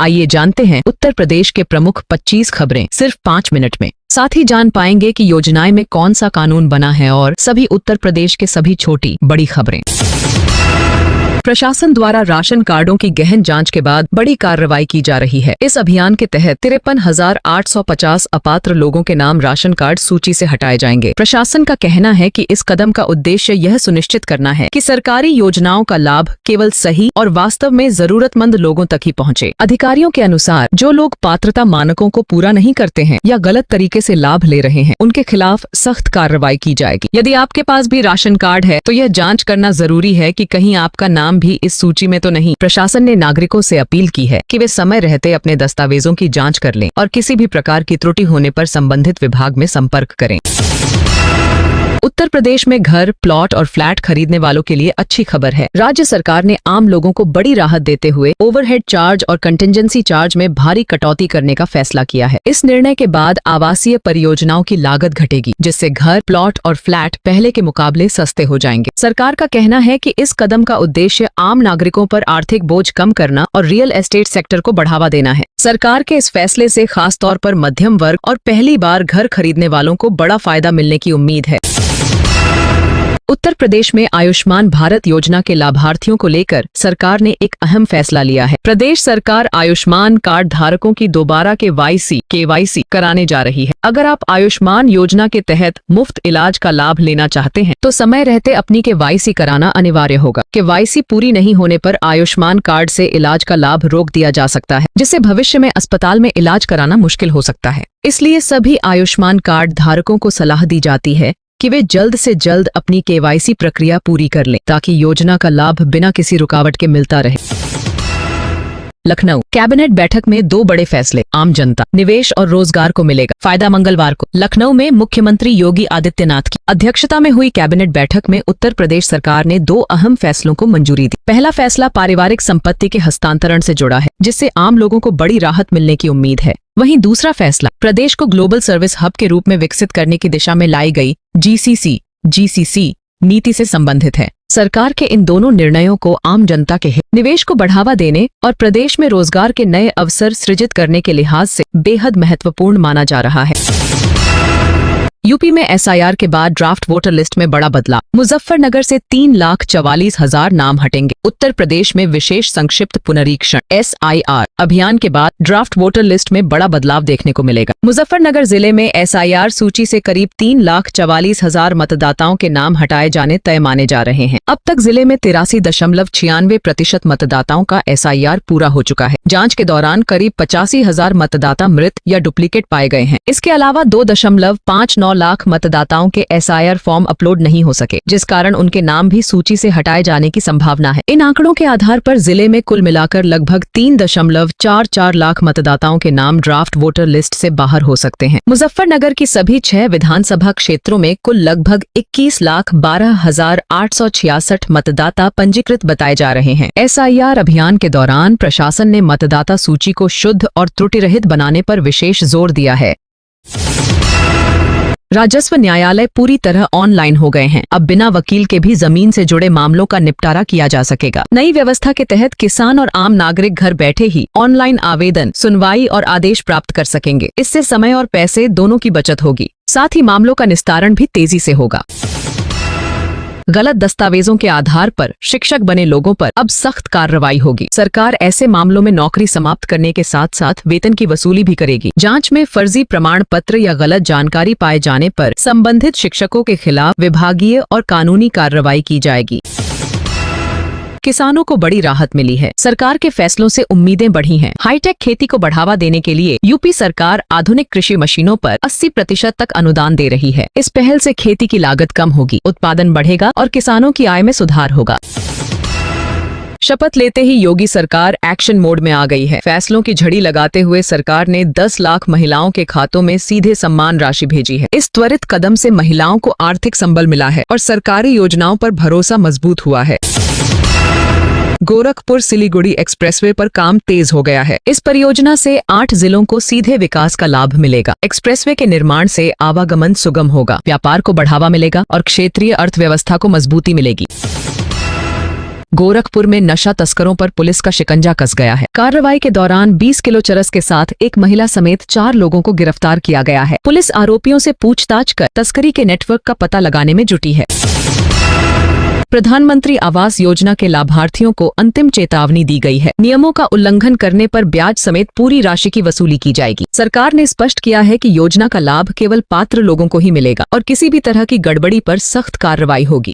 आइए जानते हैं उत्तर प्रदेश के प्रमुख 25 खबरें सिर्फ 5 मिनट में। साथ ही जान पाएंगे कि योजनाएं में कौन सा कानून बना है और सभी उत्तर प्रदेश के सभी छोटी बड़ी खबरें। प्रशासन द्वारा राशन कार्डों की गहन जांच के बाद बड़ी कार्रवाई की जा रही है। इस अभियान के तहत 53,850 अपात्र लोगों के नाम राशन कार्ड सूची से हटाए जाएंगे। प्रशासन का कहना है कि इस कदम का उद्देश्य यह सुनिश्चित करना है कि सरकारी योजनाओं का लाभ केवल सही और वास्तव में जरूरतमंद लोगों तक ही पहुंचे। अधिकारियों के अनुसार जो लोग पात्रता मानकों को पूरा नहीं करते हैं या गलत तरीके से लाभ ले रहे हैं, उनके खिलाफ सख्त कार्रवाई की जाएगी। यदि आपके पास भी राशन कार्ड है तो यह जांच करना जरूरी है कि कहीं आपका नाम भी इस सूची में तो नहीं। प्रशासन ने नागरिकों से अपील की है कि वे समय रहते अपने दस्तावेजों की जांच कर लें और किसी भी प्रकार की त्रुटि होने पर संबंधित विभाग में संपर्क करें। उत्तर प्रदेश में घर, प्लॉट और फ्लैट खरीदने वालों के लिए अच्छी खबर है। राज्य सरकार ने आम लोगों को बड़ी राहत देते हुए ओवरहेड चार्ज और कंटिजेंसी चार्ज में भारी कटौती करने का फैसला किया है। इस निर्णय के बाद आवासीय परियोजनाओं की लागत घटेगी, जिससे घर, प्लॉट और फ्लैट पहले के मुकाबले सस्ते हो जाएंगे। सरकार का कहना है कि इस कदम का उद्देश्य आम नागरिकों पर आर्थिक बोझ कम करना और रियल एस्टेट सेक्टर को बढ़ावा देना है। सरकार के इस फैसले से खास तौर पर मध्यम वर्ग और पहली बार घर खरीदने वालों को बड़ा फायदा मिलने की उम्मीद है। उत्तर प्रदेश में आयुष्मान भारत योजना के लाभार्थियों को लेकर सरकार ने एक अहम फैसला लिया है। प्रदेश सरकार आयुष्मान कार्ड धारकों की दोबारा केवाईसी कराने जा रही है। अगर आप आयुष्मान योजना के तहत मुफ्त इलाज का लाभ लेना चाहते हैं तो समय रहते अपनी केवाईसी कराना अनिवार्य होगा। केवाईसी पूरी नहीं होने पर आयुष्मान कार्ड से इलाज का लाभ रोक दिया जा सकता है, जिससे भविष्य में अस्पताल में इलाज कराना मुश्किल हो सकता है। इसलिए सभी आयुष्मान कार्ड धारकों को सलाह दी जाती है कि वे जल्द से जल्द अपनी केवाईसी प्रक्रिया पूरी कर लें, ताकि योजना का लाभ बिना किसी रुकावट के मिलता रहे। लखनऊ कैबिनेट बैठक में 2 बड़े फैसले, आम जनता, निवेश और रोजगार को मिलेगा फायदा। मंगलवार को लखनऊ में मुख्यमंत्री योगी आदित्यनाथ की अध्यक्षता में हुई कैबिनेट बैठक में उत्तर प्रदेश सरकार ने 2 अहम फैसलों को मंजूरी दी। पहला फैसला पारिवारिक संपत्ति के हस्तांतरण से जुड़ा है, जिससे आम लोगों को बड़ी राहत मिलने की उम्मीद है। वहीं दूसरा फैसला प्रदेश को ग्लोबल सर्विस हब के रूप में विकसित करने की दिशा में लाई गई GCC नीति से संबंधित है। सरकार के इन दोनों निर्णयों को आम जनता के हित, निवेश को बढ़ावा देने और प्रदेश में रोजगार के नए अवसर सृजित करने के लिहाज से बेहद महत्वपूर्ण माना जा रहा है। यूपी में SIR के बाद ड्राफ्ट वोटर लिस्ट में बड़ा बदलाव। मुजफ्फरनगर से 3,44,000 नाम हटेंगे। उत्तर प्रदेश में विशेष संक्षिप्त पुनरीक्षण SIR अभियान के बाद ड्राफ्ट वोटर लिस्ट में बड़ा बदलाव देखने को मिलेगा। मुजफ्फरनगर जिले में SIR सूची से करीब 3,44,000 मतदाताओं के नाम हटाए जाने तय माने जा रहे हैं। अब तक जिले में 83.96% मतदाताओं का SIR पूरा हो चुका है। जाँच के दौरान करीब 85,000 मतदाता मृत या डुप्लीकेट पाए गए हैं। इसके अलावा 2.59 लाख मतदाताओं के SIR फॉर्म अपलोड नहीं हो सके, जिस कारण उनके नाम भी सूची से हटाए जाने की संभावना है। इन आंकड़ों के आधार पर जिले में कुल मिलाकर लगभग 3.44 लाख मतदाताओं के नाम ड्राफ्ट वोटर लिस्ट से बाहर हो सकते हैं। मुजफ्फरनगर की सभी 6 विधानसभा क्षेत्रों में कुल लगभग 21,12,866 मतदाता पंजीकृत बताए जा रहे हैं। SIR अभियान के दौरान प्रशासन ने मतदाता सूची को शुद्ध और त्रुटि रहित बनाने पर विशेष जोर दिया है। राजस्व न्यायालय पूरी तरह ऑनलाइन हो गए हैं। अब बिना वकील के भी जमीन से जुड़े मामलों का निपटारा किया जा सकेगा। नई व्यवस्था के तहत किसान और आम नागरिक घर बैठे ही ऑनलाइन आवेदन, सुनवाई और आदेश प्राप्त कर सकेंगे। इससे समय और पैसे दोनों की बचत होगी। साथ ही मामलों का निस्तारण भी तेजी से होगा। गलत दस्तावेजों के आधार पर शिक्षक बने लोगों पर अब सख्त कार्रवाई होगी। सरकार ऐसे मामलों में नौकरी समाप्त करने के साथ साथ वेतन की वसूली भी करेगी। जांच में फर्जी प्रमाण पत्र या गलत जानकारी पाए जाने पर संबंधित शिक्षकों के खिलाफ विभागीय और कानूनी कार्रवाई की जाएगी। किसानों को बड़ी राहत मिली है। सरकार के फैसलों से उम्मीदें बढ़ी हैं। हाईटेक खेती को बढ़ावा देने के लिए यूपी सरकार आधुनिक कृषि मशीनों पर 80% तक अनुदान दे रही है। इस पहल से खेती की लागत कम होगी, उत्पादन बढ़ेगा और किसानों की आय में सुधार होगा। शपथ लेते ही योगी सरकार एक्शन मोड में आ गई है। फैसलों की झड़ी लगाते हुए सरकार ने 10 लाख महिलाओं के खातों में सीधे सम्मान राशि भेजी है। इस त्वरित कदम से महिलाओं को आर्थिक संबल मिला है और सरकारी योजनाओं पर भरोसा मजबूत हुआ है। गोरखपुर सिलीगुड़ी एक्सप्रेसवे पर काम तेज हो गया है। इस परियोजना से 8 जिलों को सीधे विकास का लाभ मिलेगा। एक्सप्रेसवे के निर्माण से आवागमन सुगम होगा, व्यापार को बढ़ावा मिलेगा और क्षेत्रीय अर्थव्यवस्था को मजबूती मिलेगी। गोरखपुर में नशा तस्करों पर पुलिस का शिकंजा कस गया है। कार्रवाई के दौरान 20 किलो चरस के साथ एक महिला समेत 4 लोगों को गिरफ्तार किया गया है। पुलिस आरोपियों से पूछताछ कर तस्करी के नेटवर्क का पता लगाने में जुटी है। प्रधानमंत्री आवास योजना के लाभार्थियों को अंतिम चेतावनी दी गई है। नियमों का उल्लंघन करने पर ब्याज समेत पूरी राशि की वसूली की जाएगी। सरकार ने स्पष्ट किया है कि योजना का लाभ केवल पात्र लोगों को ही मिलेगा और किसी भी तरह की गड़बड़ी पर सख्त कार्रवाई होगी।